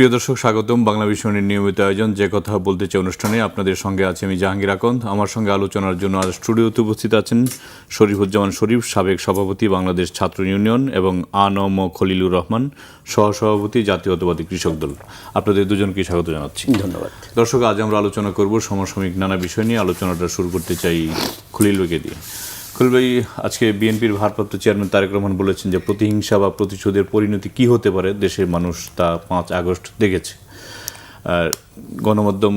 প্রিয় দর্শক, স্বাগতম বাংলা বিষয়ের নিয়মিত আয়োজন যে কথা বলতে চাই অনুষ্ঠানে। আপনাদের সঙ্গে আছে আমি জাহাঙ্গীর আকন্দ। আমার সঙ্গে আলোচনার জন্য আজ স্টুডিওতে উপস্থিত আছেন শরীফুজ্জামান শরীফ, সাবেক সভাপতি বাংলাদেশ ছাত্র ইউনিয়ন, এবং আ.ন.ম খলিলুর রহমান, সহসভাপতি জাতীয়তাবাদী কৃষক দল। আপনাদের দুজনকে স্বাগত জানাচ্ছি। ধন্যবাদ। দর্শক, আজ আমরা আলোচনা করব সমসাময়িক নানা বিষয় নিয়ে। আলোচনাটা শুরু করতে চাই খলিলুকে দিয়ে। খলিল ভাই, আজকে বিএনপির ভারপ্রাপ্ত চেয়ারম্যান তারেক রহমান বলেছেন যে প্রতিহিংসা বা প্রতিশোধের পরিণতি কি হতে পারে দেশের মানুষ তা ৫ আগস্ট দেখেছে। গণমাধ্যম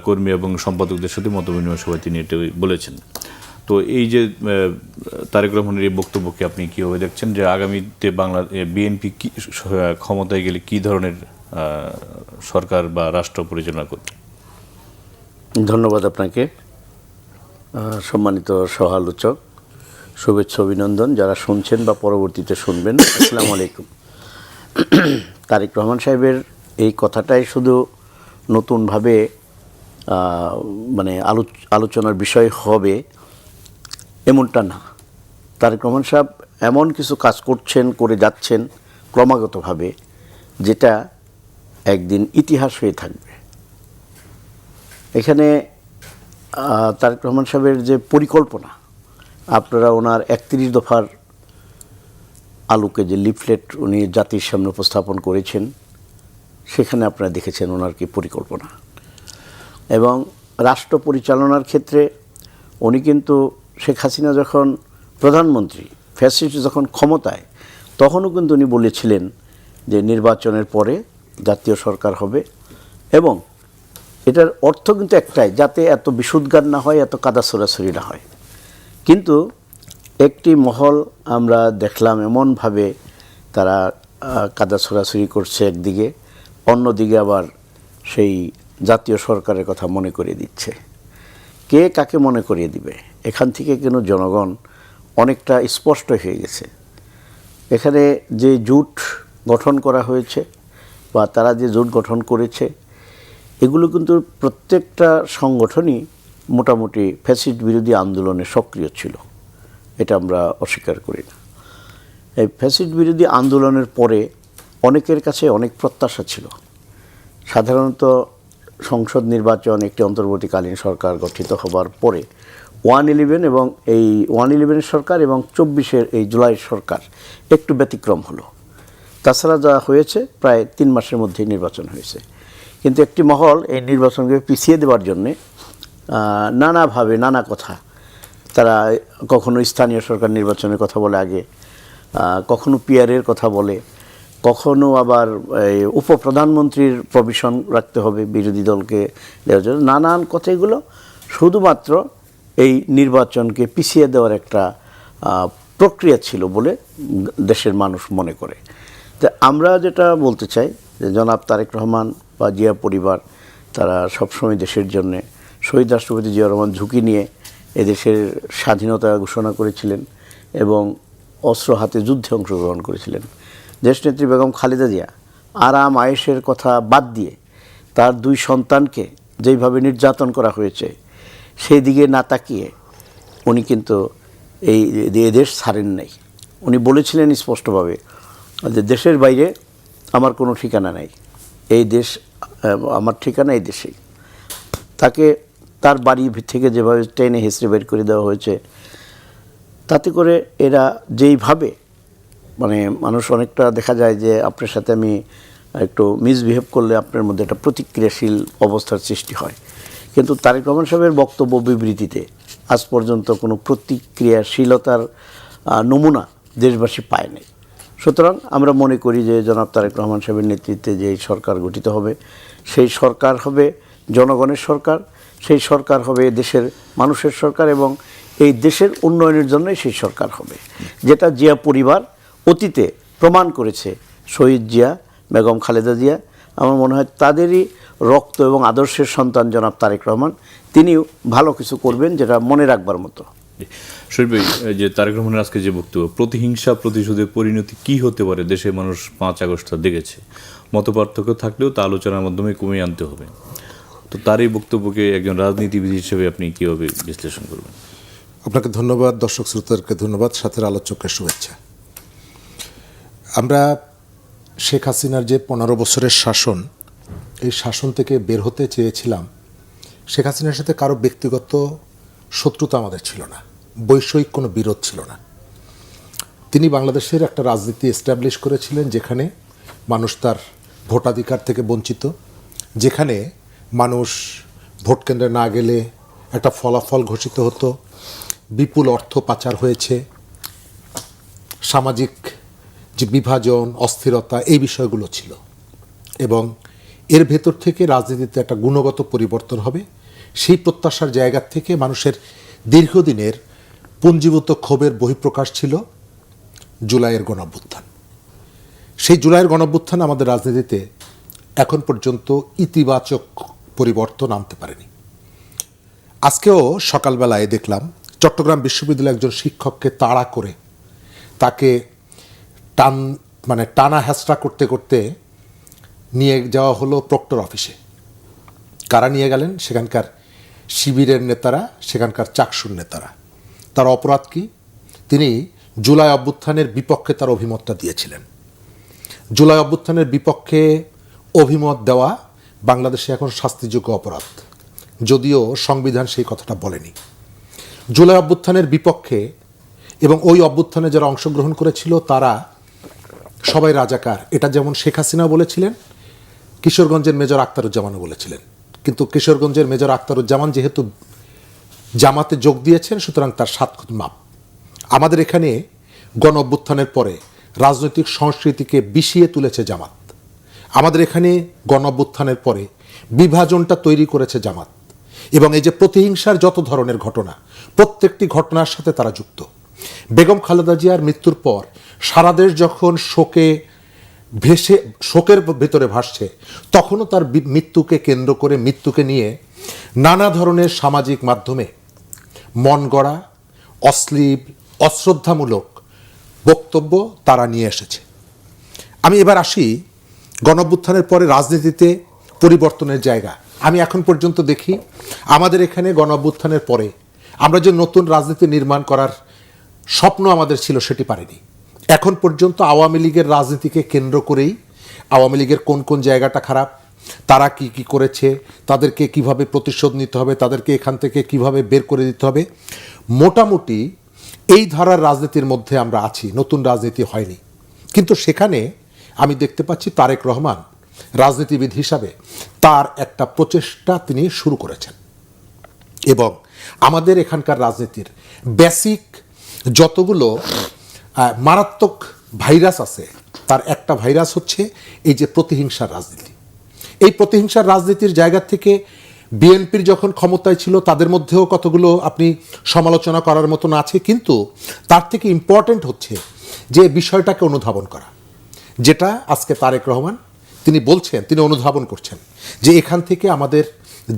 কর্মী এবং সম্পাদকদের সাথে মতবিনিময় সভায় তিনি এটা বলেছেন। তো এই যে তারেক রহমানের এই বক্তব্যকে আপনি কীভাবে দেখছেন, যে আগামীতে বাংলা বিএনপি কি ক্ষমতায় গেলে কী ধরনের সরকার বা রাষ্ট্র পরিচালনা করবে? ধন্যবাদ আপনাকে। সম্মানিত সহ আলোচক, শুভেচ্ছা অভিনন্দন যারা শুনছেন বা পরবর্তীতে শুনবেন, আসসালামু আলাইকুম। তারেক রহমান সাহেবের এই কথাটাই শুধু নতুনভাবে মানে আলোচনার বিষয় হবে এমনটা না। তারেক রহমান সাহেব এমন কিছু কাজ করছেন, করে যাচ্ছেন ক্রমাগতভাবে, যেটা একদিন ইতিহাস হয়ে থাকবে। এখানে তারেক রহমান সাহেবের যে পরিকল্পনা, আপনারা ওনার 31 দফার আলোকে যে লিফলেট উনি জাতির সামনে উপস্থাপন করেছেন, সেখানে আপনারা দেখেছেন ওনার কি পরিকল্পনা। এবং রাষ্ট্র পরিচালনার ক্ষেত্রে উনি কিন্তু শেখ হাসিনা যখন প্রধানমন্ত্রী, ফ্যাসিস্ট যখন ক্ষমতায়, তখনও কিন্তু উনি বলেছিলেন যে নির্বাচনের পরে জাতীয় সরকার হবে, এবং এটার অর্থ কিন্তু একটাই, যাতে এত বিশুদ্ধার না হয়, এত কাদা ছোড়াছড়ি না হয়। কিন্তু একটি মহল আমরা দেখলাম এমনভাবে তারা কাদা ছোড়াছড়ি করছে একদিকে, অন্যদিকে আবার সেই জাতীয় সরকারের কথা মনে করিয়ে দিচ্ছে। কে কাকে মনে করিয়ে দিবে, এখান থেকে কিন্তু জনগণ অনেকটা স্পষ্ট হয়ে গেছে। এখানে যে জোট গঠন করা হয়েছে বা তারা যে জোট গঠন করেছে, এগুলো কিন্তু প্রত্যেকটা সংগঠনই মোটামুটি ফ্যাসিস্ট বিরোধী আন্দোলনে সক্রিয় ছিল, এটা আমরা অস্বীকার করি না। এই ফ্যাসিস্ট বিরোধী আন্দোলনের পরে অনেকের কাছে অনেক প্রত্যাশা ছিল। সাধারণত সংসদ নির্বাচন, একটি অন্তর্বর্তীকালীন সরকার গঠিত হবার পরে 1-11 এবং এই 1-11 সরকার এবং 24-এর এই জুলাই সরকার একটু ব্যতিক্রম হলো। তাছাড়া যা হয়েছে প্রায় 3 মাসের মধ্যেই নির্বাচন হয়েছে। কিন্তু একটি মহল এই নির্বাচনকে পিছিয়ে দেওয়ার জন্যে নানাভাবে নানা কথা, তারা কখনো স্থানীয় সরকার নির্বাচনের কথা বলে আগে, কখনো পিআরের কথা বলে, কখনো আবার উপপ্রধানমন্ত্রীর প্রভিশন রাখতে হবে বিরোধী দলকে দেওয়ার জন্য, নানান কথা। এগুলো শুধুমাত্র এই নির্বাচনকে পিছিয়ে দেওয়ার একটা প্রক্রিয়া ছিল বলে দেশের মানুষ মনে করে। তা আমরা যেটা বলতে চাই যে জনাব তারেক রহমান বা জিয়া পরিবার, তারা সবসময় দেশের জন্যে, শহীদ রাষ্ট্রপতি জিয়া রহমান ঝুঁকি নিয়ে এদেশের স্বাধীনতা ঘোষণা করেছিলেন এবং অস্ত্র হাতে যুদ্ধে অংশগ্রহণ করেছিলেন। দেশনেত্রী বেগম খালেদা জিয়া আরাম আয়েশের কথা বাদ দিয়ে তার 2 সন্তানকে যেইভাবে নির্যাতন করা হয়েছে, সেই দিকে না তাকিয়ে উনি কিন্তু এই দেশ ছাড়েন নাই। উনি বলেছিলেন স্পষ্টভাবে যে দেশের বাইরে আমার কোনো ঠিকানা নাই, এই দেশ আমার ঠিকানা এই দেশেই। তাকে তার বাড়ি থেকে যেভাবে ট্রেনে হেসড়ে বের করে দেওয়া হয়েছে, তাতে করে এরা যেইভাবে, মানে মানুষ অনেকটা দেখা যায় যে আপনার সাথে আমি একটু মিসবিহেভ করলে আপনার মধ্যে একটা প্রতিক্রিয়াশীল অবস্থার সৃষ্টি হয়। কিন্তু তারেক রহমান সাহেবের বক্তব্য বিবৃতিতে আজ পর্যন্ত কোনো প্রতিক্রিয়াশীলতার নমুনা দেশবাসী পায় নাই। সুতরাং আমরা মনে করি যে জনাব তারেক রহমান সাহেবের নেতৃত্বে যে সরকার গঠিত হবে, সেই সরকার হবে জনগণের সরকার, সেই সরকার হবে দেশের মানুষের সরকার, এবং এই দেশের উন্নয়নের জন্যই সেই সরকার হবে, যেটা জিয়া পরিবার অতীতে প্রমাণ করেছে। শহীদ জিয়া, বেগম খালেদা জিয়া, আমার মনে হয় তাদেরই রক্ত এবং আদর্শের সন্তান জনাব তারেক রহমান, তিনিও ভালো কিছু করবেন যেটা মনে রাখবার মতো। শরীফ ভাই, যে তারেক রহমানের আজকে যে বক্তব্য, প্রতিহিংসা প্রতিশোধের পরিণতি কি হতে পারে দেশের মানুষ 5 আগস্ট দেখেছে, মতপার্থক্য থাকলেও তা আলোচনার মাধ্যমে কমিয়ে আনতে হবে। তো তার এই বক্তব্যকে একজন রাজনীতিবিদ হিসেবে আপনি কীভাবে বিশ্লেষণ করবেন? আপনাকে ধন্যবাদ, দর্শক শ্রোতাদেরকে ধন্যবাদ, সাথে আলোচককে শুভেচ্ছা। আমরা শেখ হাসিনার যে 15 বছরের শাসন, এই শাসন থেকে বের হতে চেয়েছিলাম। শেখ হাসিনার সাথে কারো ব্যক্তিগত শত্রুতা আমাদের ছিল না, বৈষয়িক কোনো বিরোধ ছিল না। তিনি বাংলাদেশের একটা রাজনীতি এস্টাবলিশ করেছিলেন যেখানে মানুষ তার ভোটাধিকার থেকে বঞ্চিত, যেখানে মানুষ ভোট কেন্দ্রে না গেলে একটা ফলাফল ঘোষিত হতো, বিপুল অর্থ পাচার হয়েছে, সামাজিক যে বিভাজন, অস্থিরতা, এই বিষয়গুলো ছিল। এবং এর ভেতর থেকে রাজনীতিতে একটা গুণগত পরিবর্তন হবে, সেই প্রত্যাশার জায়গা থেকে মানুষের দীর্ঘদিনের পুঞ্জীভূত ক্ষোভের বহিঃপ্রকাশ ছিল জুলাইয়ের গণঅভ্যুত্থান। সেই জুলাইয়ের গণঅভ্যুত্থান আমাদের রাজনীতিতে এখন পর্যন্ত ইতিবাচক পরিবর্তন আনতে পারেনি। আজকেও সকালবেলায় দেখলাম চট্টগ্রাম বিশ্ববিদ্যালয়ের একজন শিক্ষককে তাড়া করে তাকে টানা হেঁচড়া করতে করতে নিয়ে যাওয়া হলো প্রক্টর অফিসে। কারা নিয়ে গেলেন? সেখানকার শিবিরের নেতারা, সেখানকার চাকসুর নেতারা। তার অপরাধ কি? তিনি জুলাই অভ্যুত্থানের বিপক্ষে তার অভিমতটা দিয়েছিলেন। জুলাই অভ্যুত্থানের বিপক্ষে অভিমত দেওয়া বাংলাদেশে এখন শাস্তিযোগ্য অপরাধ, যদিও সংবিধান সেই কথাটা বলেনি। জুলাই অভ্যুত্থানের বিপক্ষে এবং ওই অভ্যুত্থানে যারা অংশগ্রহণ করেছিল তারা সবাই রাজাকার, এটা যেমন শেখ হাসিনা বলেছিলেন, কিশোরগঞ্জের মেজর আখতারুজ্জামানও বলেছিলেন। কিন্তু কিশোরগঞ্জের মেজর আখতারুজ্জামান যেহেতু জামাতে যোগ দিয়েছেন, সুতরাং তার 7 খুন মাপ। আমাদের এখানে গণ অভ্যুত্থানের পরে রাজনৈতিক সংস্কৃতিকে বিষিয়ে তুলেছে জামাত। আমাদের এখানে গণ অভ্যুত্থানের পরে বিভাজনটা তৈরি করেছে জামাত। এবং এই যে প্রতিহিংসার যত ধরনের ঘটনা, প্রত্যেকটি ঘটনার সাথে তারা যুক্ত। বেগম খালেদা জিয়ার মৃত্যুর পর সারা দেশ যখন শোকের ভেতরে ভাসছে, তখনও তার মৃত্যুকে কেন্দ্র করে, মৃত্যুকে নিয়ে নানা ধরনের সামাজিক মাধ্যমে মন গড়া, অশ্লীল, অশ্রদ্ধামূলক বক্তব্য তারা নিয়ে এসেছে। আমি এবার আসি গণঅভ্যুত্থানের পরে রাজনীতিতে পরিবর্তনের জায়গা। আমি এখন পর্যন্ত দেখি আমাদের এখানে গণঅভ্যুত্থানের পরে আমরা যে নতুন রাজনীতি নির্মাণ করার স্বপ্ন আমাদের ছিল, সেটি পারিনি। এখন পর্যন্ত আওয়ামী লীগের রাজনীতিকে কেন্দ্র করেই আওয়ামী লীগের কোন কোন জায়গাটা খারাপ, তারা কি কি করেছে, তাদেরকে কিভাবে প্রতিশোধ নিতে হবে, তাদেরকে এখান থেকে কিভাবে বের করে দিতে হবে, মোটামুটি এই ধারার রাজনীতির মধ্যে আমরা আছি। নতুন রাজনীতি হয়নি, কিন্তু সেখানে আমি দেখতে পাচ্ছি তারেক রহমান রাজনীতিবিদ হিসাবে তার একটা প্রচেষ্টা তিনি শুরু করেছেন। এবং আমাদের এখানকার রাজনীতির বেসিক যতগুলো মারাত্মক ভাইরাস আছে, তার একটা ভাইরাস হচ্ছে এই যে প্রতিহিংসার রাজনীতি। এই প্রতিহিংসার রাজনীতির জায়গা থেকে বিএনপির যখন ক্ষমতায় ছিল তাদের মধ্যেও কতগুলো আপনি সমালোচনা করার মতন আছে, কিন্তু তার থেকে ইম্পর্ট্যান্ট হচ্ছে যে বিষয়টাকে অনুধাবন করা, যেটা আজকে তারেক রহমান তিনি বলছেন, তিনি অনুধাবন করছেন যে এখান থেকে আমাদের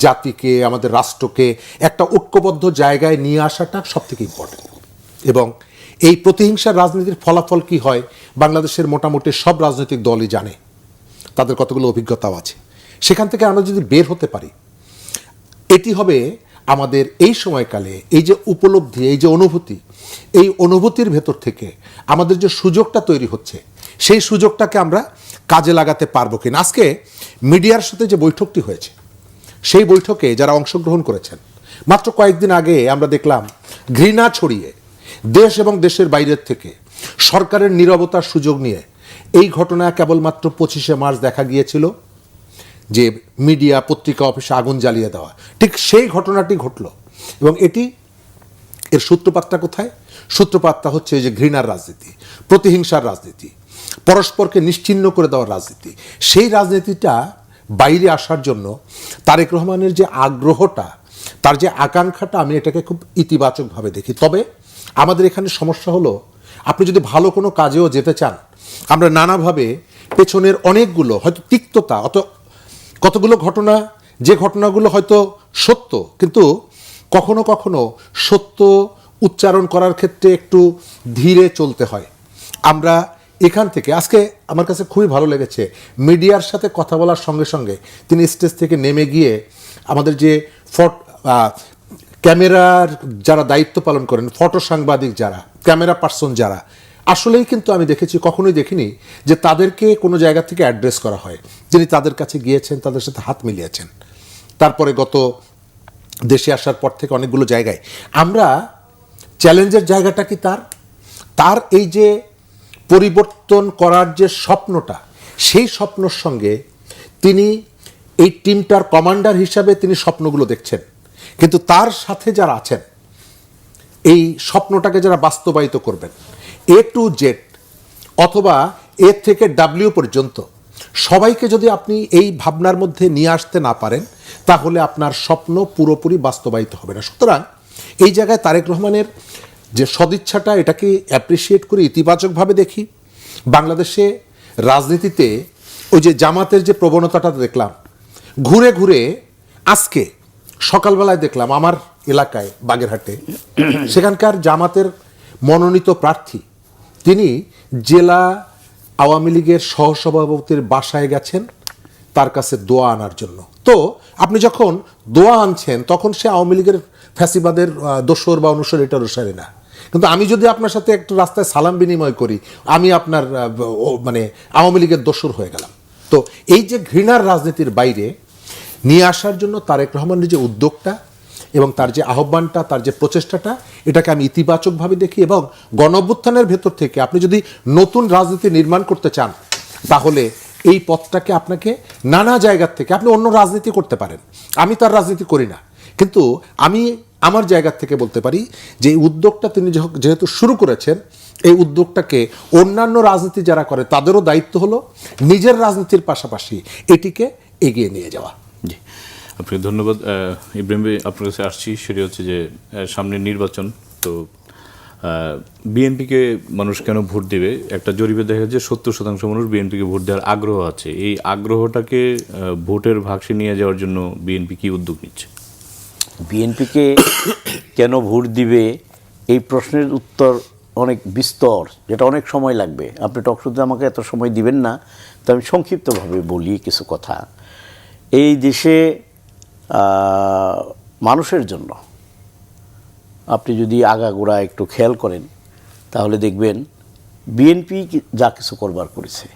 জাতিকে, আমাদের রাষ্ট্রকে একটা ঐক্যবদ্ধ জায়গায় নিয়ে আসাটা সব থেকে ইম্পর্ট্যান্ট। এবং এই প্রতিহিংসার রাজনীতির ফলাফল কি হয় বাংলাদেশের মোটামুটি সব রাজনৈতিক দলই জানে, তাদের কতগুলো অভিজ্ঞতাও আছে। সেখান থেকে আমরা যদি বের হতে পারি, এটি হবে আমাদের এই সময়কালে এই যে উপলব্ধি, এই যে অনুভূতি, এই অনুভূতির ভেতর থেকে আমাদের যে সুযোগটা তৈরি হচ্ছে, সেই সুযোগটাকে আমরা কাজে লাগাতে পারবো কিনা। আজকে মিডিয়ার সাথে যে বৈঠকটি হয়েছে, সেই বৈঠকে যারা অংশগ্রহণ করেছেন, মাত্র কয়েকদিন আগে আমরা দেখলাম ঘৃণা ছড়িয়ে দেশ এবং দেশের বাইরের থেকে সরকারের নীরবতার সুযোগ নিয়ে এই ঘটনা কেবলমাত্র 25শে মার্চ দেখা গিয়েছিল, যে মিডিয়া পত্রিকা অফিসে আগুন জ্বালিয়ে দেওয়া, ঠিক সেই ঘটনাটি ঘটল। এবং এর সূত্রপাতটা কোথায়? সূত্রপাতটা হচ্ছে যে ঘৃণার রাজনীতি, প্রতিহিংসার রাজনীতি, পরস্পরকে নিশ্চিহ্ন করে দেওয়ার রাজনীতি। সেই রাজনীতিটা বাইরে আসার জন্য তারেক রহমানের যে আগ্রহটা, তার যে আকাঙ্ক্ষাটা, আমি এটাকে খুব ইতিবাচকভাবে দেখি। তবে আমাদের এখানে সমস্যা হলো, আপনি যদি ভালো কোনো কাজেও যেতে চান, আমরা নানাভাবে পেছনের অনেকগুলো হয়তো তিক্ততা, কতগুলো ঘটনা, যে ঘটনাগুলো হয়তো সত্য, কিন্তু কখনো কখনো সত্য উচ্চারণ করার ক্ষেত্রে একটু ধীরে চলতে হয়। আমরা এখান থেকে আজকে আমার কাছে খুবই ভালো লেগেছে, মিডিয়ার সাথে কথা বলার সঙ্গে সঙ্গে তিনি স্টেজ থেকে নেমে গিয়ে আমাদের যে ক্যামেরার যারা দায়িত্ব পালন করেন, ফটো সাংবাদিক যারা, ক্যামেরা পার্সন যারা, আসলেই কিন্তু আমি দেখেছি, কখনোই দেখিনি যে তাদেরকে কোনো জায়গা থেকে অ্যাড্রেস করা হয়। যিনি তাদের কাছে গিয়েছেন, তাদের সাথে হাত মিলিয়েছেন। তারপরে গত দেশে আসার পর থেকে অনেকগুলো জায়গায় আমরা চ্যালেঞ্জের জায়গাটা কি তার এই যে পরিবর্তন করার যে স্বপ্নটা, সেই স্বপ্নর সঙ্গে তিনি এই টিমটার কমান্ডার হিসাবে তিনি স্বপ্নগুলো দেখছেন, কিন্তু তার সাথে যারা আছেন এই স্বপ্নটাকে যারা বাস্তবায়িত করবেন, A to Z অথবা A থেকে W পর্যন্ত সবাইকে যদি আপনি এই ভাবনার মধ্যে নিয়ে আসতে না পারেন, তাহলে আপনার স্বপ্ন পুরোপুরি বাস্তবায়িত হবে না। সুতরাং এই জায়গায় তারেক রহমানের যে সদিচ্ছাটা, এটাকে অ্যাপ্রিসিয়েট করে ইতিবাচকভাবে দেখি। বাংলাদেশে রাজনীতিতে ওই যে জামাতের যে প্রবণতাটা দেখলাম, ঘুরে ঘুরে আজকে সকালবেলায় দেখলাম আমার এলাকায় বাগেরহাটে, সেখানকার জামাতের মনোনীত প্রার্থী তিনি জেলা আওয়ামী লীগের সহসভাপতির বাসায় গেছেন তার কাছে দোয়া আনার জন্য। তো আপনি যখন দোয়া আনছেন, তখন সে আওয়ামী লীগের ফ্যাসিবাদের দোসর বা অনুসর, এটা অনুসারী না। কিন্তু আমি যদি আপনার সাথে একটু রাস্তায় সালাম বিনিময় করি, আমি আপনার মানে আওয়ামী লীগের দোসর হয়ে গেলাম। তো এই যে ঘৃণার রাজনীতির বাইরে নিয়ে আসার জন্য তারেক রহমানের যে উদ্যোগটা এবং তার যে আহ্বানটা, তার যে প্রচেষ্টাটা, এটাকে আমি ইতিবাচকভাবে দেখি। এবং গণঅভ্যুত্থানের ভেতর থেকে আপনি যদি নতুন রাজনীতি নির্মাণ করতে চান, তাহলে এই পথটাকে আপনাকে নানা জায়গার থেকে, আপনি অন্য রাজনীতি করতে পারেন, আমি তার রাজনীতি করি না, কিন্তু আমি আমার জায়গা থেকে বলতে পারি যে এই উদ্যোগটা তিনি যেহেতু শুরু করেছেন, এই উদ্যোগটাকে অন্যান্য রাজনীতি যারা করে তাদেরও দায়িত্ব হলো নিজের রাজনীতির পাশাপাশি এটিকে এগিয়ে নিয়ে যাওয়া। জি, আপনাকে ধন্যবাদ। ইব্রাহিম ভাই, আপনার কাছে আসছি, সেটি হচ্ছে যে সামনে নির্বাচন, তো বিএনপিকে মানুষ কেন ভোট দেবে? একটা জরিপে দেখা যায় 70% মানুষ বিএনপিকে ভোট দেওয়ার আগ্রহ আছে। এই আগ্রহটাকে ভোটের ভাগসে নিয়ে যাওয়ার জন্য বিএনপি কি উদ্যোগ নিচ্ছে? বিএনপিকে কেন ভোট দিবে, এই প্রশ্নের উত্তর অনেক বিস্তর, যেটা অনেক সময় লাগবে। আপনি টকশোতে আমাকে এত সময় দিবেন না, তো আমি সংক্ষিপ্তভাবে বলি কিছু কথা। এই দেশে মানুষের জন্য আপনি যদি আগাগোড়া একটু খেয়াল করেন, তাহলে দেখবেন বিএনপি যা কিছু করবার করেছে।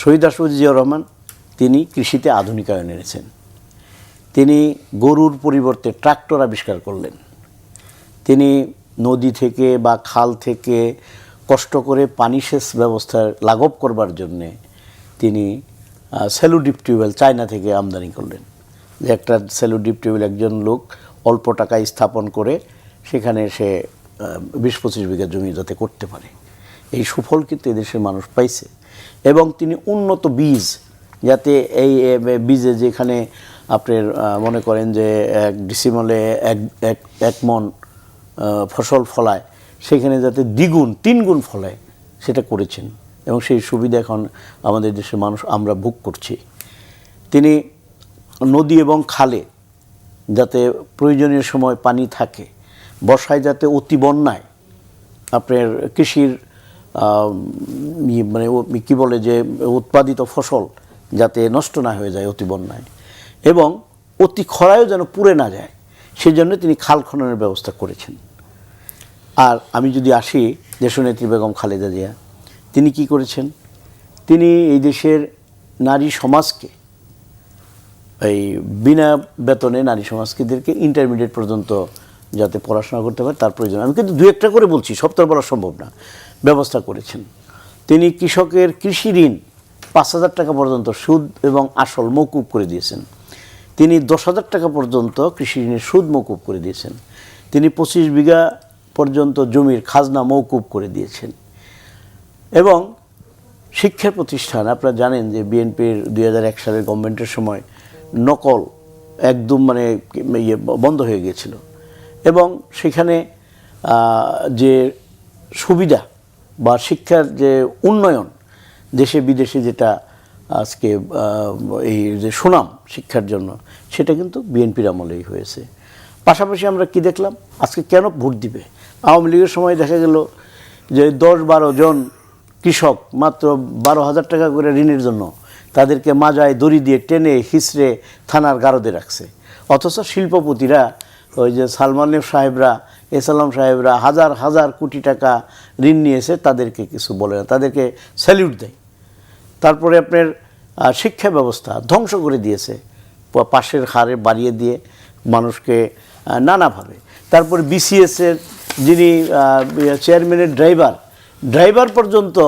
শহীদ রাষ্ট্রপতি জিয়াউর রহমান তিনি কৃষিতে আধুনিকায়ন এনেছেন, তিনি গরুর পরিবর্তে ট্রাক্টর আবিষ্কার করলেন, তিনি নদী থেকে বা খাল থেকে কষ্ট করে পানি সেচ ব্যবস্থার লাঘব করবার জন্যে তিনি স্যালো ডিপ টিউবওয়েল চায়না থেকে আমদানি করলেন। যে একটা স্যালো ডিপ টিউবওয়েল একজন লোক অল্প টাকায় স্থাপন করে সেখানে সে 20-25 বিঘা জমি যাতে করতে পারে, এই সুফল কিন্তু এদেশের মানুষ পাইছে। এবং তিনি উন্নত বীজ, যাতে এই বীজে যেখানে আপনার মনে করেন যে 1 ডিসিমলে 1 মণ ফসল ফলায়, সেখানে যাতে 2 গুণ 3 গুণ ফলায়, সেটা করেছেন। এবং সেই সুবিধা এখন আমাদের দেশের মানুষ আমরা ভোগ করছি। তিনি নদী এবং খালে যাতে প্রয়োজনীয় সময় পানি থাকে, বর্ষায় যাতে অতি বন্যায় আপনার কৃষির মানে কী বলে যে উৎপাদিত ফসল যাতে নষ্ট না হয়ে যায় অতি বন্যায়, এবং অতি খরায়ও যেন পুড়ে না যায়, সেজন্য তিনি খাল খননের ব্যবস্থা করেছেন। আর আমি যদি আসি দেশনেত্রী বেগম খালেদা জিয়া, তিনি কি করেছেন? তিনি এই দেশের নারী সমাজকে, এই বিনা বেতনে নারী সমাজকেদেরকে ইন্টারমিডিয়েট পর্যন্ত যাতে পড়াশোনা করতে পারে তার প্রয়োজন, আমি কিন্তু 2-1টা করে বলছি, সব তো বলা সম্ভব না, ব্যবস্থা করেছেন। তিনি কৃষকের কৃষি ঋণ 5,000 টাকা পর্যন্ত সুদ এবং আসল মওকুফ করে দিয়েছেন। তিনি 10,000 টাকা পর্যন্ত কৃষি ঋণের সুদ মওকুফ করে দিয়েছেন। তিনি 25 বিঘা পর্যন্ত জমির খাজনা মওকুফ করে দিয়েছেন। এবং শিক্ষা প্রতিষ্ঠান, আপনারা জানেন যে বিএনপির 2001 সালের গভর্নমেন্টের সময় নকল একদম মানে বন্ধ হয়ে গিয়েছিল, এবং সেখানে যে সুবিধা বা শিক্ষার যে উন্নয়ন দেশে বিদেশে যেটা আজকে এই যে সুনাম শিক্ষার জন্য, সেটা কিন্তু বিএনপির আমলেই হয়েছে। পাশাপাশি আমরা কি দেখলাম, আজকে কেন ভোট দিবে? আওয়ামী লীগের সময় দেখা গেল যে 10-12 জন কৃষক মাত্র 12,000 টাকা করে ঋণের জন্য তাদেরকে মাজায় দড়ি দিয়ে টেনে হিসড়ে থানার গারদে রাখছে। অথচ শিল্পপতিরা, ওই যে সালমান সাহেবরা এসালাম সাহেবরা হাজার হাজার কোটি টাকা ঋণ নিয়েছে, তাদেরকে কিছু বলে না, তাদেরকে স্যালিউট দেয়। তারপরে আপনার শিক্ষা ব্যবস্থা ধ্বংস করে দিয়েছে, পাশের হারে বাড়িয়ে দিয়ে মানুষকে নানাভাবে। তারপরে বিসিএসের যিনি চেয়ারম্যানের ড্রাইভার পর্যন্ত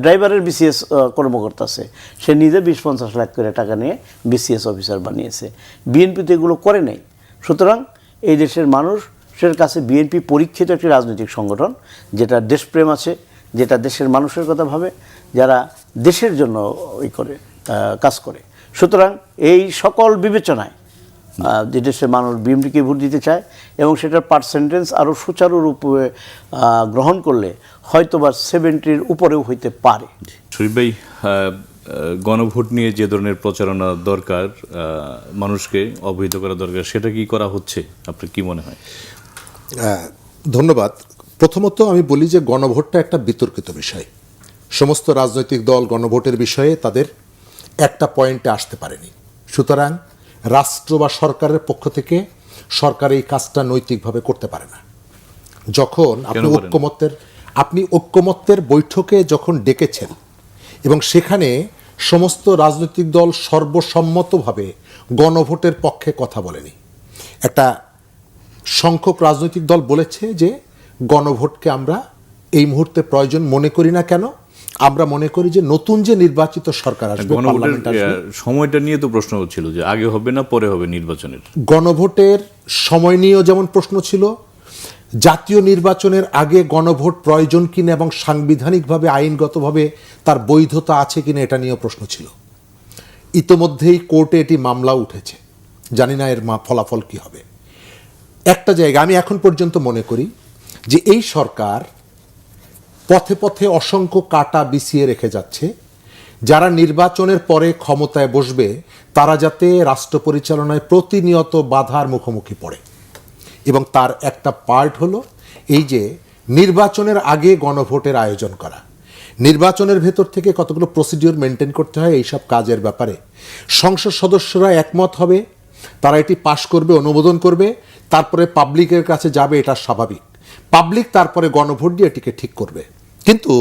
ড্রাইভারের বিসিএস কর্মকর্তা আছে, সে নিজে 20-50 লাখ করে টাকা নিয়ে বিসিএস অফিসার বানিয়েছে। বিএনপি তো এগুলো করে নাই। সুতরাং এই দেশের মানুষের কাছে বিএনপি পরীক্ষিত একটি রাজনৈতিক সংগঠন, যেটা দেশপ্রেম আছে, যেটা দেশের মানুষের কথা ভাবে, যারা দেশের জন্য কাজ করে। সুতরাং এই সকল বিবেচনায় যে দেশের মানুষ বিএনপিকে ভোট দিতে চায় এবং সেটার পার্সেন্টেজ আরও সুচারুরূপে গ্রহণ করলে হয়তোবা 70-র উপরেও হইতে পারে। শরীফ ভাই, গণভোট নিয়ে যে ধরনের প্রচারণা দরকার, মানুষকে অবহিত করা দরকার, সেটা কি করা হচ্ছে? আপনার কি মনে হয়? ধন্যবাদ। প্রথমত আমি বলি যে গণভোটটা একটা বিতর্কিত বিষয়। সমস্ত রাজনৈতিক দল গণভোটের বিষয়ে তাদের একটা পয়েন্টে আসতে পারেনি। সুতরাং রাষ্ট্র বা sরকারের পক্ষ থেকে সরকার এই কাজটা নৈতিকভাবে করতে পারে না। যখন আপনি ঐক্যমত্যের বৈঠকে যখন ডেকেছেন এবং সেখানে সমস্ত রাজনৈতিক দল সর্বসম্মতভাবে গণভোটের পক্ষে কথা বলেনি, একটা সংখ্যক রাজনৈতিক দল বলেছে যে গণভোটকে আমরা এই মুহূর্তে প্রয়োজন মনে করি না। কেন? আমরা মনে করি যে নতুন যে নির্বাচিত সরকার আসবে, সময়টা নিয়ে তো প্রশ্ন ছিল যে আগে হবে না পরে হবে নির্বাচনের। গণভোটের সময় নিয়েও যেমন প্রশ্ন ছিল, জাতীয় নির্বাচনের আগে গণভোট প্রয়োজন কিনা এবং সাংবিধানিকভাবে আইনগতভাবে তার বৈধতা আছে কিনা এটা নিয়েও প্রশ্ন ছিল। ইতোমধ্যেই কোর্টে এটি মামলা উঠেছে, জানি না এর ফলাফল কি হবে। একটা জায়গা আমি এখন পর্যন্ত মনে করি যে এই সরকার পথে পথে অসংখ্য কাটা বিছিয়ে রেখে যাচ্ছে। যারা নির্বাচনের পরে ক্ষমতায় বসবে তারা যাতে রাষ্ট্র পরিচালনায় প্রতিনিয়ত বাধার মুখোমুখি পড়ে, এবং তার একটা পার্ট হলো এই যে নির্বাচনের আগে গণভোটের আয়োজন করা। নির্বাচনের ভেতর থেকে কতগুলো প্রসিডিওর মেনটেন করতে হয়, এইসব কাজের ব্যাপারে সংসদ সদস্যরা একমত হবে, তারা এটি পাশ করবে, অনুমোদন করবে, তারপরে পাবলিকের কাছে যাবে, এটা স্বাভাবিক। পাবলিক তারপরে গণভোট দিয়ে এটিকে ঠিক করবে। কিন্তু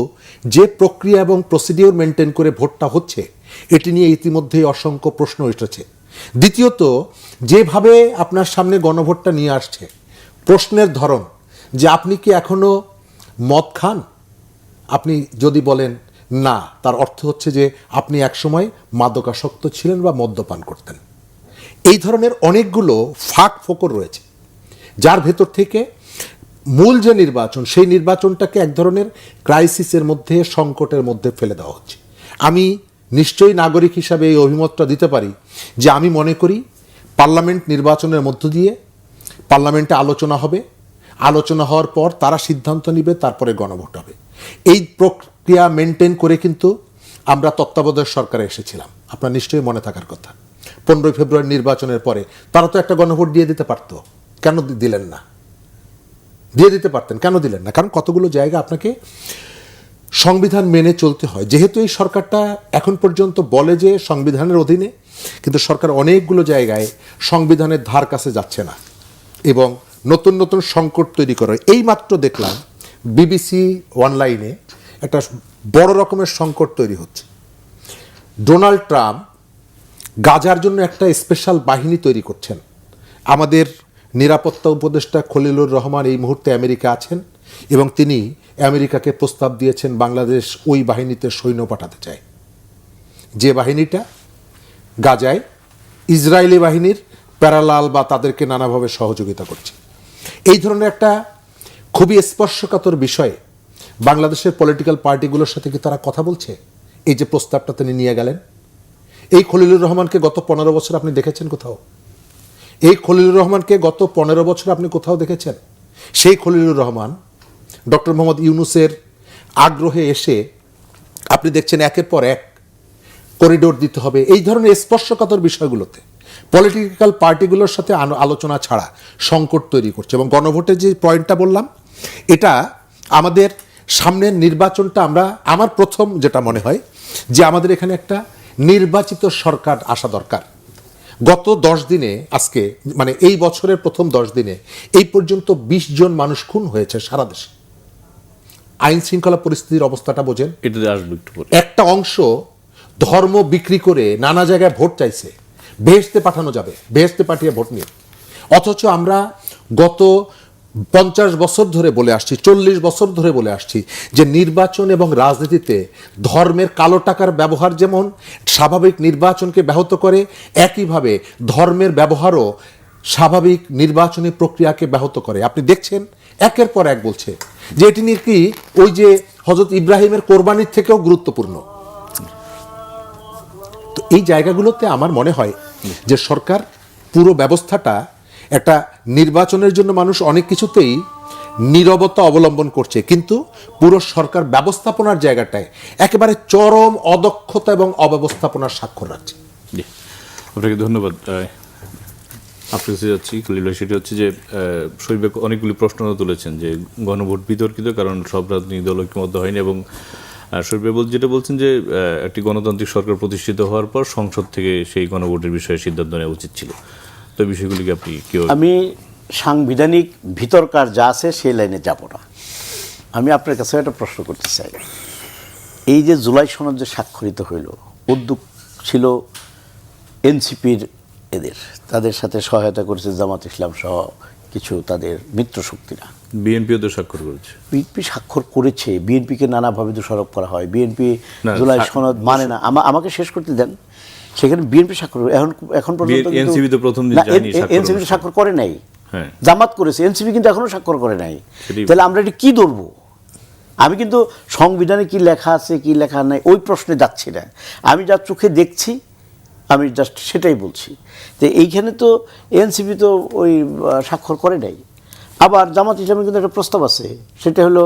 যে প্রক্রিয়া এবং প্রসিডিওর মেনটেন করে ভোটটা হচ্ছে, এটি নিয়ে ইতিমধ্যেই অসংখ্য প্রশ্ন এসেছে। দ্বিতীয়ত, যেভাবে আপনার সামনে গণভোটটা নিয়ে আসছে, প্রশ্নের ধরন যে আপনি কি এখনো মদ খান, আপনি যদি বলেন না, তার অর্থ হচ্ছে যে আপনি একসময় মাদকাসক্ত ছিলেন বা মদ্যপান করতেন। এই ধরনের অনেকগুলো ফাঁক ফোকর রয়েছে, যার ভেতর থেকে মূল যে নির্বাচন, সেই নির্বাচনটাকে এক ধরনের ক্রাইসিসের মধ্যে, সংকটের মধ্যে ফেলে দেওয়া হচ্ছে। আমি নিশ্চয়ই নাগরিক হিসাবে এই অভিমতটা দিতে পারি যে আমি মনে করি পার্লামেন্ট নির্বাচনের মধ্য দিয়ে পার্লামেন্টে আলোচনা হবে, আলোচনা হওয়ার পর তারা সিদ্ধান্ত নেবে, তারপরে গণভোট হবে। এই প্রক্রিয়া মেনটেন করে কিন্তু আমরা তত্ত্বাবধায়ক সরকারে এসেছিলাম, আপনার নিশ্চয়ই মনে থাকার কথা। 15 ফেব্রুয়ারি নির্বাচনের পরে তারা তো একটা গণভোট দিয়ে দিতে পারত, কেন দিলেন না? দিয়ে দিতে পারতেন, কেন দিলেন না? কারণ কতগুলো জায়গা আপনাকে সংবিধান মেনে চলতে হয়। যেহেতু এই সরকারটা এখন পর্যন্ত বলে যে সংবিধানের অধীনে, কিন্তু সরকার অনেকগুলো জায়গায় সংবিধানের ধার কাছে যাচ্ছে না এবং নতুন নতুন সংকট তৈরি করে। এই মাত্র দেখলাম BBC অনলাইনে একটা বড় রকমের সংকট তৈরি হচ্ছে। ডোনাল্ড ট্রাম্প গাজার জন্য একটা স্পেশাল বাহিনী তৈরি করছেন। আমাদের নিরাপত্তা উপদেষ্টা খলিলুর রহমান এই মুহূর্তে আমেরিকা আছেন এবং তিনি আমেরিকাকে প্রস্তাব দিয়েছেন বাংলাদেশ ওই বাহিনীতে সৈন্য পাঠাতে চায়, যে বাহিনীটা গাজায় ইসরায়েলি বাহিনীর প্যারালাল বা তাদেরকে নানাভাবে সহযোগিতা করছে। এই ধরনের একটা খুবই স্পর্শকাতর বিষয়ে বাংলাদেশের পলিটিক্যাল পার্টিগুলোর সাথে কি তারা কথা বলছে? এই যে প্রস্তাবটা তিনি নিয়ে গেলেন, এই খলিলুর রহমানকে গত 15 বছর আপনি দেখেছেন কোথাও? এই খলিলুর রহমানকে গত 15 বছর আপনি কোথাও দেখেছেন? সেই খলিলুর রহমান ডক্টর মোহাম্মদ ইউনূসের আগ্রহে এসে আপনি দেখছেন একের পর এক করিডোর দিতে হবে। এই ধরনের স্পর্শকাতর বিষয়গুলোতে পলিটিক্যাল পার্টিগুলোর সাথে আলোচনা ছাড়া সংকট তৈরি করছে। এবং গণভোটের যে পয়েন্টটা বললাম, এটা আমাদের সামনের নির্বাচনটা আমার প্রথম যেটা মনে হয় যে আমাদের এখানে একটা নির্বাচিত সরকার আসা দরকার। গত 10 দিনে আজকে মানে এই বছরের প্রথম 10 দিনে এই পর্যন্ত 20 জন মানুষ খুন হয়েছে সারা দেশে। আইন শৃঙ্খলা পরিস্থিতির অবস্থাটা বোঝেন। এটাতে আসবো একটু পরে। একটা অংশ ধর্ম বিক্রি করে নানা জায়গায় ভোট চাইছে, বেহেশতে পাঠানো যাবে, বেহেশতে পাঠিয়ে ভোট নিয়ে। অথচ আমরা গত 50 বছর ধরে বলে আসছি, 40 বছর ধরে বলে আসছি যে নির্বাচন এবং রাজনীতিতে ধর্মের কালো টাকার ব্যবহার যেমন স্বাভাবিক নির্বাচনকে ব্যাহত করে, একইভাবে ধর্মের ব্যবহারও স্বাভাবিক নির্বাচনী প্রক্রিয়াকে ব্যাহত করে। আপনি দেখছেন একের পর এক বলছে যে এটি নাকি ওই যে হযরত ইব্রাহিমের কোরবানির থেকেও গুরুত্বপূর্ণ। তো এই জায়গাগুলোতে আমার মনে হয় যে সরকার পুরো ব্যবস্থাটা একটা নির্বাচনের জন্য মানুষ অনেক কিছুতেই নীরবতা অবলম্বন করছে, কিন্তু পুরো সরকার ব্যবস্থাপনার জায়গাটায় একেবারে চরম অদক্ষতা এবং অব্যবস্থাপনার স্বাক্ষর রাখছে। জি, আপনাকে ধন্যবাদ। আপনার কাছে যাচ্ছি খলিল ভাই, সেটি হচ্ছে যে শরীফ অনেকগুলি প্রশ্ন তুলেছেন যে গণভোট বিতর্কিত, কারণ সব রাজনৈতিক দল ঐক্যমত্য হয়নি, এবং শরীফ যেটা বলছেন যে একটি গণতান্ত্রিক সরকার প্রতিষ্ঠিত হওয়ার পর সংসদ থেকে সেই গণভোটের বিষয়ে সিদ্ধান্ত নেওয়া উচিত ছিল। তো এই বিষয়গুলিকে আপনি কেউ? আমি সাংবিধানিক ভিতরকার যা আছে সেই লাইনে যাব না। আমি আপনার কাছে একটা প্রশ্ন করতে চাই। এই যে জুলাই সনদ যে স্বাক্ষরিত হইল, উদ্যোগ ছিল এনসিপির, তাদের সাথে সহায়তা করেছে জামাত ইসলাম সহ কিছু তাদের মিত্র শক্তিরা। বিএনপিও তো স্বাক্ষর করেছে। বিএনপি স্বাক্ষর করেছে, বিএনপিকে নানাভাবে দোষারোপ করা হয়, বিএনপি জুলাই সনদ মানে না। আমাকে শেষ করতে দেন। সেখানে বিএনপি স্বাক্ষর, এখন পর্যন্ত এনসিপি তো প্রথম দিন যায়নি, এনসিপি স্বাক্ষর করে নাই, হ্যাঁ জামাত করেছে, এনসিপি কিন্তু এখনো স্বাক্ষর করে নাই। তাহলে আমরা এটা কি ধরবো? আমি কিন্তু সংবিধানে কি লেখা আছে কি লেখা নাই ওই প্রশ্নে যাচ্ছি না, আমি যা চোখে দেখছি আমি জাস্ট সেটাই বলছি। তো এইখানে তো এনসিপি তো ওই স্বাক্ষর করে নাই। আবার জামাত ইসলামের কিন্তু একটা প্রস্তাব আছে, সেটা হলো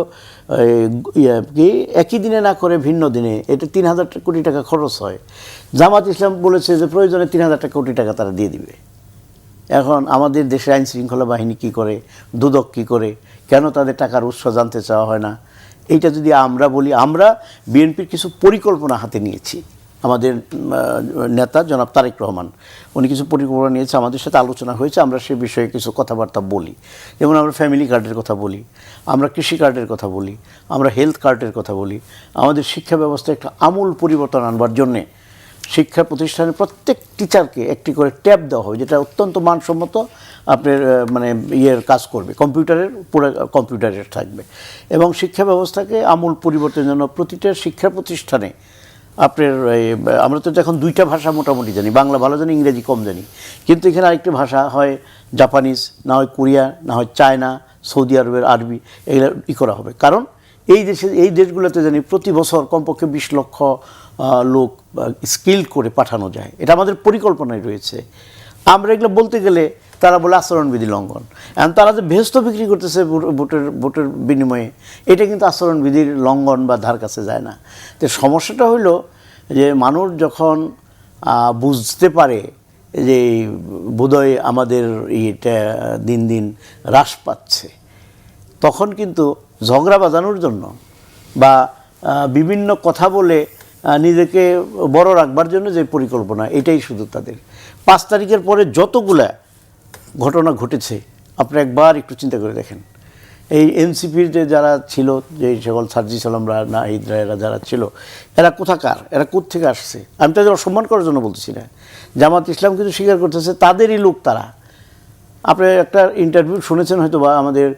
কি একই দিনে না করে ভিন্ন দিনে, এটা 3000 কোটি টাকা খরচ হয়। জামাত ইসলাম বলেছে যে প্রয়োজনে 3000 কোটি টাকা তারা দিয়ে দিবে। এখন আমাদের দেশের আইন শৃঙ্খলা বাহিনী কী করে, দুদক কী করে, কেন তাদের টাকার উৎস জানতে চাওয়া হয় না? এইটা যদি আমরা বলি, আমরা বিএনপির কিছু পরিকল্পনা হাতে নিয়েছি। আমাদের নেতা জনাব তারেক রহমান উনি কিছু পরিকল্পনা নিয়েছে, আমাদের সাথে আলোচনা হয়েছে, আমরা সে বিষয়ে কিছু কথাবার্তা বলি। যেমন আমরা ফ্যামিলি কার্ডের কথা বলি, আমরা কৃষি কার্ডের কথা বলি, আমরা হেলথ কার্ডের কথা বলি। আমাদের শিক্ষা ব্যবস্থায় একটা আমূল পরিবর্তন আনবার জন্যে শিক্ষা প্রতিষ্ঠানের প্রত্যেক টিচারকে একটি করে ট্যাব দেওয়া হয়, যেটা অত্যন্ত মানসম্মত আপনার মানে কাজ করবে, কম্পিউটারের পুরো কম্পিউটারের থাকবে। এবং শিক্ষা ব্যবস্থাকে আমূল পরিবর্তনের জন্য প্রতিটা শিক্ষা প্রতিষ্ঠানে আপনার আমরা তো এখন 2টা ভাষা মোটামুটি জানি, বাংলা ভালো জানি, ইংরেজি কম জানি, কিন্তু এখানে আরেকটি ভাষা হয় জাপানিজ, না হয় কোরিয়া, না হয় চায়না, সৌদি আরবের আরবি, এগুলো করা হবে। কারণ এই দেশগুলোতে জানি প্রতি বছর কমপক্ষে 20 লক্ষ লোক স্কিল করে পাঠানো যায়, এটা আমাদের পরিকল্পনায় রয়েছে। আমরা এগুলো বলতে গেলে তারা বলে আচরণবিধি লঙ্ঘন। এখন তারা যে ভেস্ত বিক্রি করতেছে ভোটের বিনিময়ে, এটা কিন্তু আচরণবিধির লঙ্ঘন বা ধার কাছে যায় না। তো সমস্যাটা হলো যে মানুষ যখন বুঝতে পারে যে বোধহয় আমাদের এটা দিন দিন হ্রাস পাচ্ছে, তখন কিন্তু ঝগড়া বাজানোর জন্য বা বিভিন্ন কথা বলে নিজেকে বড় রাখবার জন্য যে পরিকল্পনা, এটাই শুধু তাদের। 5 তারিখের পরে যতগুলা ঘটনা ঘটেছে আপনি একবার একটু চিন্তা করে দেখেন। এই এনসিপির যে যারা ছিল, যে সকল সার্জিস আলমরা, নাহিদরা, এরা যারা ছিল, এরা কোথাকার, এরা কোত্থেকে আসছে? আমি তাদের অসম্মান করার জন্য বলতেছি না। জামাত ইসলাম কিন্তু স্বীকার করতেছে তাদেরই লোক তারা। আপনি একটা ইন্টারভিউ শুনেছেন হয়তো বা আমাদের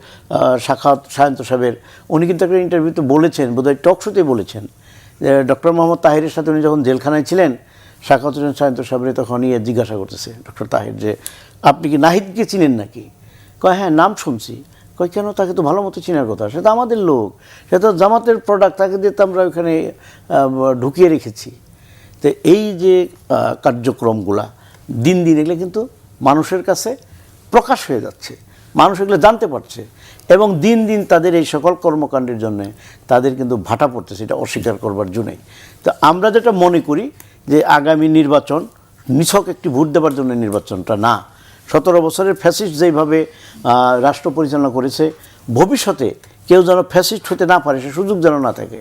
সায়ন্ত সাহেবের, উনি কিন্তু একটা ইন্টারভিউতে বলেছেন, বোধহয় টক শোতে বলেছেন, যে ডক্টর মোহাম্মদ তাহিরের সাথে উনি যখন জেলখানায় ছিলেন, সায়ন্ত সাহেবের তখন জিজ্ঞাসা করতেছে ডক্টর তাহির যে আপনি কি নাহিদকে চিনেন নাকি? কয় হ্যাঁ, নাম শুনছি। কয় কেন? তাকে তো ভালো মতো চেনার কথা, সে তো আমাদের লোক, সে তো জামাতের প্রোডাক্ট, তাকে দিয়ে তো আমরা ওইখানে ঢুকিয়ে রেখেছি। তো এই যে কার্যক্রমগুলা দিন দিন এগুলো কিন্তু মানুষের কাছে প্রকাশ হয়ে যাচ্ছে, মানুষ এগুলো জানতে পারছে, এবং দিন দিন তাদের এই সকল কর্মকাণ্ডের জন্য তাদের কিন্তু ভাটা পড়তেছে, এটা অস্বীকার করবার জন্যই। তো আমরা যেটা মনে করি যে আগামী নির্বাচন নিছক একটি ভোট দেওয়ার জন্য নির্বাচনটা না, 17 বছরের ফ্যাসিস্ট যেইভাবে রাষ্ট্র পরিচালনা করেছে, ভবিষ্যতে কেউ যেন ফ্যাসিস্ট হতে না পারে, সে সুযোগ যেন না থাকে,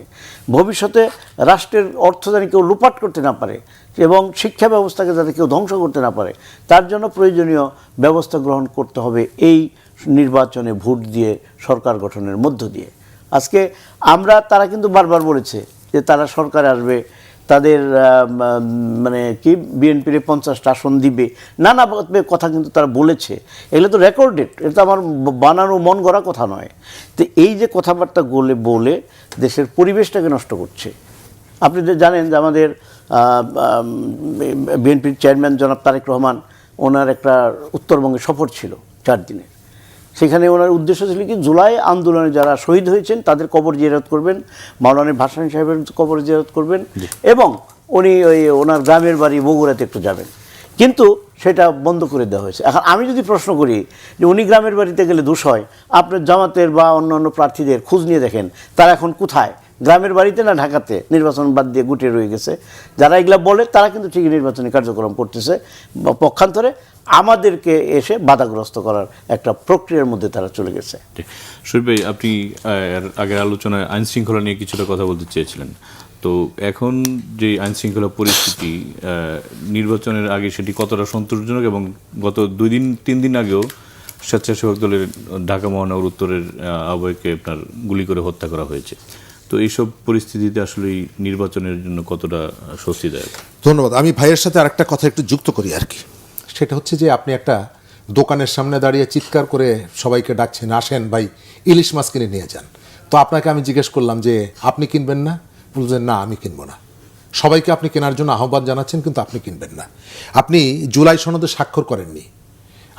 ভবিষ্যতে রাষ্ট্রের অর্থ যেন কেউ লুপাট করতে না পারে এবং শিক্ষা ব্যবস্থাকে যাতে কেউ ধ্বংস করতে না পারে, তার জন্য প্রয়োজনীয় ব্যবস্থা গ্রহণ করতে হবে এই নির্বাচনে ভোট দিয়ে, সরকার গঠনের মধ্য দিয়ে। আজকে তারা কিন্তু বারবার বলেছে যে তারা সরকারে আসবে, তাদের মানে কি বিএনপির 50টা আসন দিবে, নানা কথা কিন্তু তারা বলেছে। এগুলো তো রেকর্ডেড, এটা তো আমার বানানো মন গড়া কথা নয়। তো এই যে কথাবার্তা বলে দেশের পরিবেশটাকে নষ্ট করছে। আপনি যে জানেন যে আমাদের বিএনপির চেয়ারম্যান জনাব তারেক রহমান, ওনার একটা উত্তরবঙ্গে সফর ছিল 4 দিনের। সেখানে ওনার উদ্দেশ্য ছিল কি, জুলাই আন্দোলনে যারা শহীদ হয়েছেন তাদের কবর জিয়ারত করবেন, মাওলানা ভাসানী সাহেবের কবর জিয়ারত করবেন, এবং উনি ওনার গ্রামের বাড়ি বগুড়াতে একটু যাবেন, কিন্তু সেটা বন্ধ করে দেওয়া হয়েছে। এখন আমি যদি প্রশ্ন করি যে উনি গ্রামের বাড়িতে গেলে দোষ হয়, আপনার জামাতের বা অন্যান্য প্রার্থীদের খোঁজ নিয়ে দেখেন তারা এখন কোথায়, গ্রামের বাড়িতে না ঢাকাতে, নির্বাচন বাদ দিয়ে গুটিয়ে রয়ে গেছে। যারা এগুলা বলে তারা কিন্তু ঠিকই নির্বাচনী কার্যক্রম করতেছে, বা পক্ষান্তরে আমাদেরকে এসে বাধাগ্রস্ত করার একটা প্রক্রিয়ার মধ্যে তারা চলে গেছে। শরীফ ভাই, আপনি আগের আলোচনায় আইন শৃঙ্খলা নিয়ে কিছুটা কথা বলতে চেয়েছিলেন। তো এখন যে আইন শৃঙ্খলা পরিস্থিতি নির্বাচনের আগে, সেটি কতটা সন্তোষজনক? এবং গত 2-3 দিন আগেও স্বেচ্ছাসেবক দলের ঢাকা মহানগর উত্তরের আহ্বায়ককে আপনার গুলি করে হত্যা করা হয়েছে। তো এইসব পরিস্থিতিতে আসলে নির্বাচনের জন্য কতটা স্বস্তিদায়ক? ধন্যবাদ। আমি ভাইয়ের সাথে আরেকটা কথা একটু যুক্ত করি আর কি। সেটা হচ্ছে যে আপনি একটা দোকানের সামনে দাঁড়িয়ে চিৎকার করে সবাইকে ডাকছেন, আসেন ভাই ইলিশ মাছ কিনে নিয়ে যান। তো আপনাকে আমি জিজ্ঞেস করলাম যে আপনি কিনবেন না? বলছেন না, আমি কিনবো না। সবাইকে আপনি কেনার জন্য আহ্বান জানাচ্ছেন, কিন্তু আপনি কিনবেন না। আপনি জুলাই সনদে স্বাক্ষর করেননি,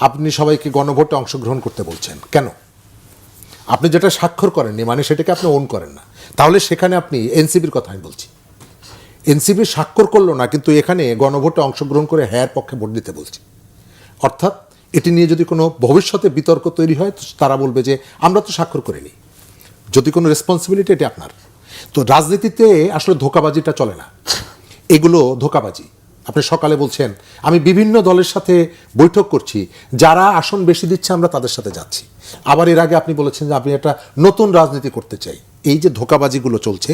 আপনি সবাইকে গণভোটে অংশগ্রহণ করতে বলছেন কেন? আপনি যেটা স্বাক্ষর করেননি মানে সেটাকে আপনি ওন করেন না। তাহলে সেখানে আপনি এনসিপির কথা আমি বলছি, এনসিপি স্বাক্ষর করলো না, কিন্তু এখানে গণভোটে অংশগ্রহণ করে হ্যার পক্ষে ভোট দিতে বলছে। অর্থাৎ এটি নিয়ে যদি কোনো ভবিষ্যতে বিতর্ক তৈরি হয়, তো তারা বলবে যে আমরা তো স্বাক্ষর করিনি। যদি কোনো রেসপন্সিবিলিটি, এটি আপনার। তো রাজনীতিতে আসলে ধোঁকাবাজিটা চলে না, এগুলো ধোঁকাবাজি। আপনি সকালে বলছেন আমি বিভিন্ন দলের সাথে বৈঠক করছি, যারা আসন বেশি দিচ্ছে আমরা তাদের সাথে যাচ্ছি। আবার এর আগে আপনি বলেছেন যে আপনি একটা নতুন রাজনীতি করতে চাই। এই যে ধোঁকাবাজিগুলো চলছে,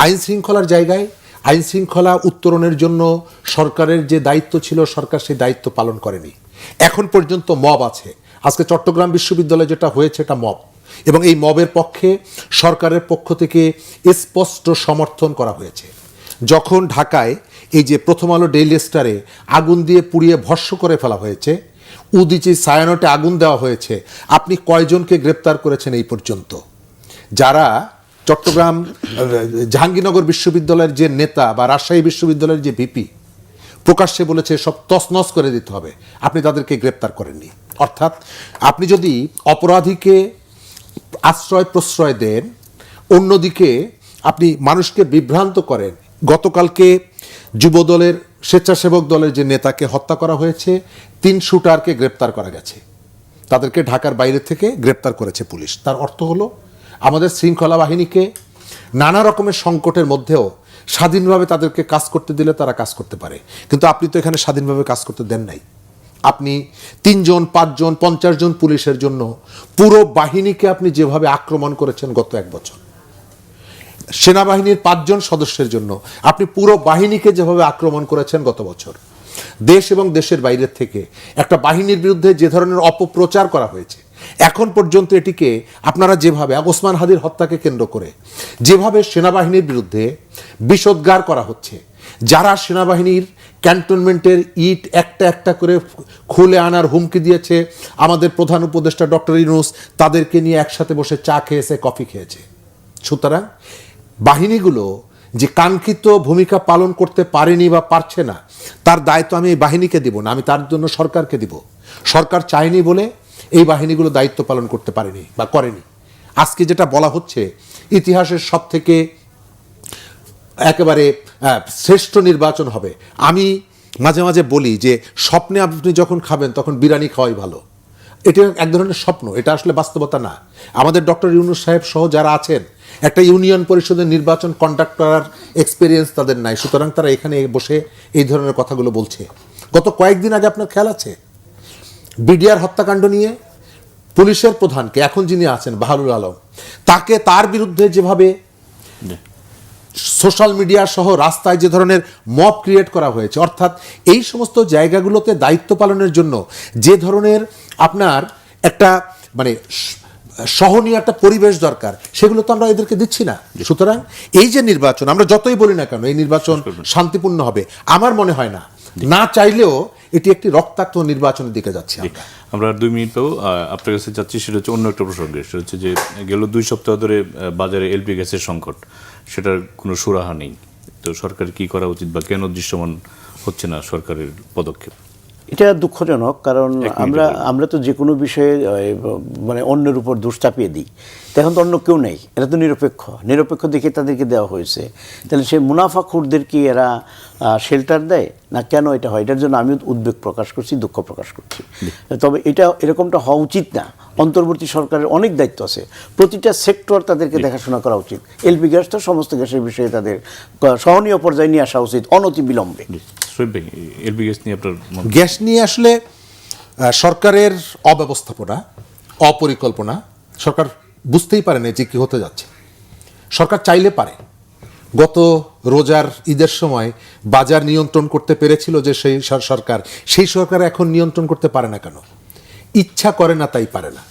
আইন শৃঙ্খলার জায়গায় আইন শৃঙ্খলা উত্তরণের জন্য সরকারের যে দায়িত্ব ছিল, সরকার সেই দায়িত্ব পালন করেনি। এখন পর্যন্ত মব আছে। আজকে চট্টগ্রাম বিশ্ববিদ্যালয়ে যেটা হয়েছে এটা মব, এবং এই মবের পক্ষে সরকারের পক্ষ থেকে স্পষ্ট সমর্থন করা হয়েছে। যখন ঢাকায় এই যে প্রথম আলো ডেইলি স্টারে আগুন দিয়ে পুড়িয়ে ভস্ম করে ফেলা হয়েছে, উদিচি সায়ানটে আগুন দেওয়া হয়েছে, আপনি কয়জনকে গ্রেপ্তার করেছেন এই পর্যন্ত? যারা চট্টগ্রাম জাহাঙ্গীরনগর বিশ্ববিদ্যালয়ের যে নেতা বা রাজশাহী বিশ্ববিদ্যালয়ের যে ভিপি প্রকাশ্যে বলেছে সব তছনছ করে দিতে হবে, আপনি তাদেরকে গ্রেপ্তার করেননি। অর্থাৎ আপনি যদি অপরাধীকে আশ্রয় প্রশ্রয় দেন, অন্যদিকে আপনি মানুষকে বিভ্রান্ত করেন। গতকালকে যুবদলের স্বেচ্ছাসেবক দলের যে নেতাকে হত্যা করা হয়েছে, 3 শুটারকে গ্রেপ্তার করা গেছে, তাদেরকে ঢাকার বাইরে থেকে গ্রেপ্তার করেছে পুলিশ। তার অর্থ হলো আমাদের শৃঙ্খলা বাহিনীকে নানা রকমের সংকটের মধ্যেও স্বাধীনভাবে তাদেরকে কাজ করতে দিলে তারা কাজ করতে পারে, কিন্তু আপনি তো এখানে স্বাধীনভাবে কাজ করতে দেন নাই। আপনি 3 জন 5 জন 50 জন পুলিশের জন্য পুরো বাহিনীকে আপনি যেভাবে আক্রমণ করেছেন গত 1 বছর, সেনাবাহিনীর 5 জন সদস্যের জন্য আপনি পুরো বাহিনীকে যেভাবে আক্রমণ করেছেন গত বছর, দেশ এবং দেশের বাইরের থেকে একটা বাহিনীর বিরুদ্ধে যে ধরনের অপপ্রচার করা হয়েছে, এখন পর্যন্ত এটিকে আপনারা যেভাবে ওসমান হাদির হত্যাকে কেন্দ্র করে যেভাবে সেনাবাহিনীর বিরুদ্ধে বিষোদ্গার করা হচ্ছে, যারা সেনাবাহিনীর ক্যান্টনমেন্টের ইট একটা একটা করে খুলে আনার হুমকি দিয়েছে আমাদের প্রধান উপদেষ্টা ডক্টর ইউনূস, তাদেরকে নিয়ে একসাথে বসে চা খেয়েছে, কফি খেয়েছে। সুতরাং বাহিনীগুলো যে কাঙ্ক্ষিত ভূমিকা পালন করতে পারেনি বা পারছে না, তার দায়িত্ব আমি এই বাহিনীকে দিব না, আমি তার জন্য সরকারকে দিব। সরকার চায়নি বলে এই বাহিনীগুলো দায়িত্ব পালন করতে পারেনি বা করেনি। আজকে যেটা বলা হচ্ছে ইতিহাসের সব থেকে একেবারে শ্রেষ্ঠ নির্বাচন হবে, আমি মাঝে মাঝে বলি যে স্বপ্নে আপনি যখন খাবেন তখন বিরিয়ানি খাওয়াই ভালো। এটা এক ধরনের স্বপ্ন, এটা আসলে বাস্তবতা না। আমাদের ডক্টর ইউনূস সাহেব সহ যারা আছেন, একটা ইউনিয়ন পরিষদের নির্বাচন কন্ডাক্ট করার এক্সপিরিয়েন্স তাদের নাই, সুতরাং তারা এখানে বসে এই ধরনের কথাগুলো বলছে। গত কয়েকদিন আগে আপনার খেয়াল আছে বিডিআর হত্যাকাণ্ড নিয়ে পুলিশের প্রধানকে এখন যিনি আছেন বাহারুল আলম, তাকে তার বিরুদ্ধে যেভাবে সোশ্যাল মিডিয়া সহ রাস্তায় যে ধরনের মব ক্রিয়েট করা হয়েছে, অর্থাৎ এই সমস্ত জায়গাগুলোতে দায়িত্ব পালনের জন্য যে ধরনের আপনার একটা মানে সহনীয় একটা পরিবেশ দরকার, সেগুলো তো আমরা এদেরকে দিচ্ছি না। সুতরাং এই যে নির্বাচন, আমরা যতই বলি না কেন এই নির্বাচন শান্তিপূর্ণ হবে, আমার মনে হয় না, না চাইলেও এটি একটি রক্তাক্ত নির্বাচনের দিকে যাচ্ছে। আমরা আর 2 মিনিট পাবো। আপনার কাছে যাচ্ছি, সেটা হচ্ছে অন্য একটা প্রসঙ্গে। সেটা হচ্ছে যে গেল 2 সপ্তাহ ধরে বাজারে এলপি গ্যাসের সংকট, সেটার কোনো সুরাহা নেই। তো সরকার কি করা উচিত বা কেন দৃশ্যমান হচ্ছে না সরকারের পদক্ষেপ? এটা দুঃখজনক, কারণ আমরা তো যে কোনো বিষয়ে মানে অন্যের উপর দোষ চাপিয়ে দিই। তো এখন তো অন্য কেউ নেই, এরা তো নিরপেক্ষ দেখে তাদেরকে দেওয়া হয়েছে। তাহলে সেই মুনাফাখোরদের কি এরা শেল্টার দেয় না? কেন এটা হয়? এটার জন্য আমি উদ্বেগ প্রকাশ করছি, দুঃখ প্রকাশ করছি। তবে এরকমটা হওয়া উচিত না। অন্তর্বর্তী সরকারের অনেক দায়িত্ব আছে, প্রতিটা সেক্টর তাদেরকে দেখাশোনা করা উচিত। এলপি গ্যাস তো সমস্ত গ্যাসের বিষয়ে তাদের সহনীয় পর্যায়ে নিয়ে আসা উচিত অনতি বিলম্বে। এলপি গ্যাস নিয়ে আপনার গ্যাস নিয়ে আসলে সরকারের অব্যবস্থাপনা, অপরিকল্পনা, সরকার বুঝতেই পারে না যে কি হতে যাচ্ছে। সরকার চাইলে পারে, গত রোজার ঈদের সময় বাজার নিয়ন্ত্রণ করতে পেরেছিল যে সেই সরকার এখন নিয়ন্ত্রণ করতে পারে না কেন? ইচ্ছা করে না, তাই পারে না।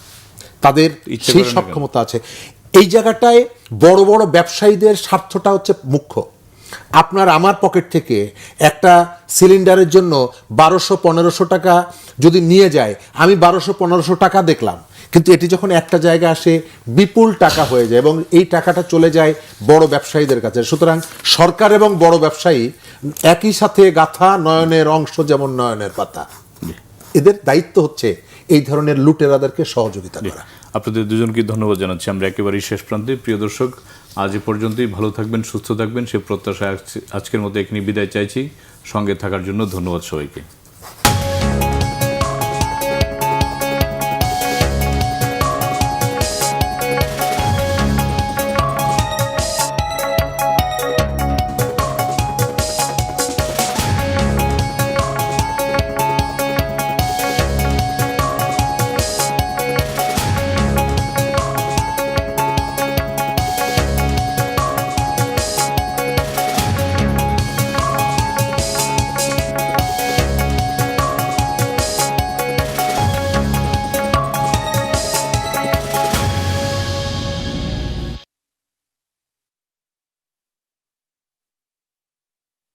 তাদের সেই সক্ষমতা আছে। এই জায়গাটায় বড় বড় ব্যবসায়ীদের স্বার্থটা হচ্ছে মুখ্য। আপনার আমার পকেট থেকে একটা সিলিন্ডারের জন্য 1200-1500 টাকা যদি নিয়ে যায়, আমি 1200-1500 টাকা দেখলাম, কিন্তু এটি যখন একটা জায়গায় আসে বিপুল টাকা হয়ে যায় এবং এই টাকাটা চলে যায় বড় ব্যবসায়ীদের কাছে। সুতরাং সরকার এবং বড় ব্যবসায়ী একই সাথে গাথা, নয়নের অংশ যেমন নয়নের পাতা। এদের দায়িত্ব হচ্ছে এই ধরনের লুটেরাদেরকে সহযোগিতা করা। আপনাদের দুজনকে ধন্যবাদ জানাচ্ছি। আমরা একেবারেই শেষ প্রান্তে। প্রিয় দর্শক, আজ এ পর্যন্তই। ভালো থাকবেন, সুস্থ থাকবেন, সে প্রত্যাশায় আজকের মতো এখানে বিদায় চাইছি। সঙ্গে থাকার জন্য ধন্যবাদ সবাইকে।